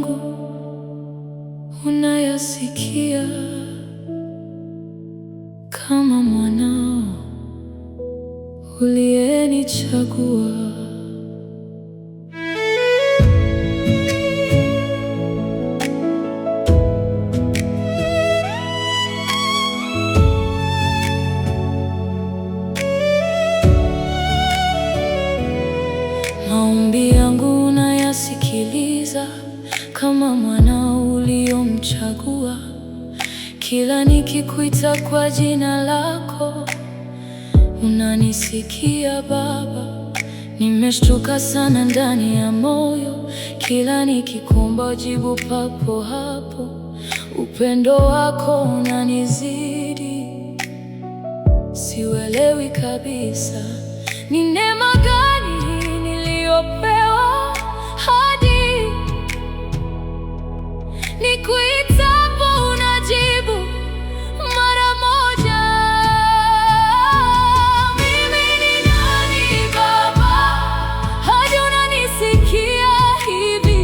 yangu unayasikia, kama mwanao uliyenichagua. Maombi yangu unayasikiliza, kama mwanao uliyomchagua. Kila nikikuita kwa jina lako, unanisikia Baba. Nimeshtuka sana ndani ya moyo, kila nikikuomba jibu papo hapo. Upendo wako unanizidi, siuelewi kabisa. Ni neema gani niliyopewa hadi nikuitapo unajibu mara moja. Mimi ni nani Baba, hadi unanisikia hivi?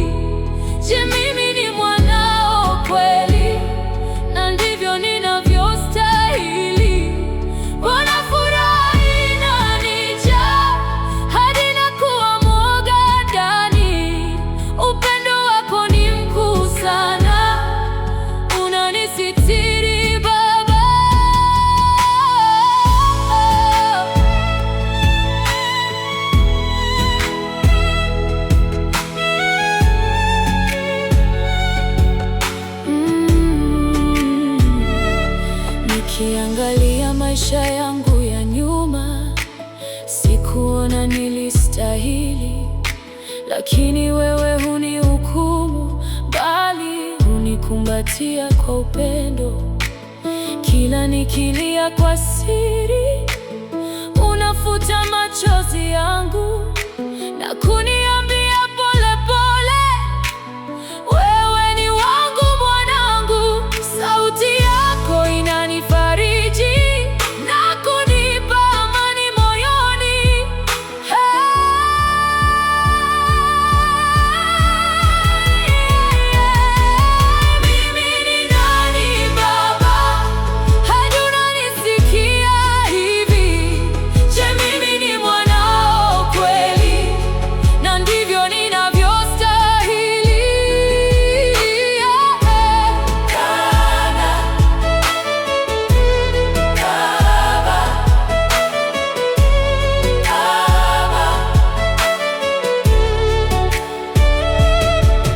Je, mimi ni mwanao kweli? Na ndivyo ninavyostahili. Mbona furaha inanijaa hadi nakuwa mwoga ndani? Upendo wako ni mkuu sana, unanisitiri Baba. Nikiangalia maisha yangu ya nyuma, sikuona nilistahili, lakini wewe hunihukumu, bali hunikumbatia kwa upendo. Kila nikilia kwa siri, unafuta machozi yangu na kuniambia pole pole, wewe ni wangu mwanangu. Sauti yako inanifariji na kunipa amani moyoni. Mimi ni nani Baba, hadi unanisikia hivi? Je, mimi ni mwanao kweli? Na ndivyo ninavyostahili.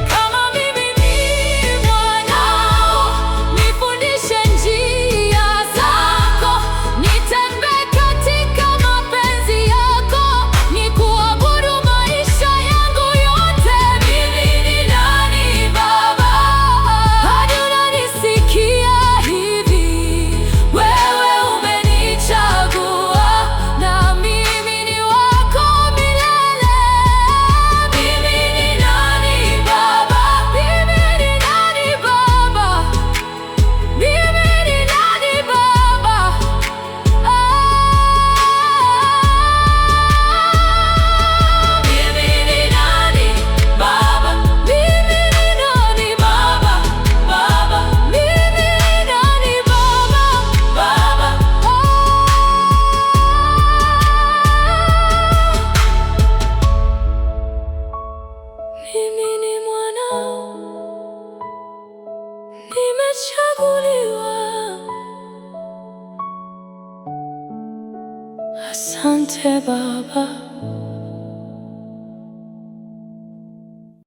Kama mimi ni mwanao, nifundishe njia zako, nitembee katika mapenzi yako, nikuabudu maisha yangu yote. Mimi ni nani Baba, hadi unanisikia hivi? Wewe umenichagua na mimi ni wako milele. Mimi ni nani Baba, mimi ni nani Baba, mimi ni nani Baba. Mimi ni nani Baba, mimi ni nani Baba, Baba, mimi ni nani Baba, Baba. Mimi ni mwanao, nimechaguliwa. Asante Baba.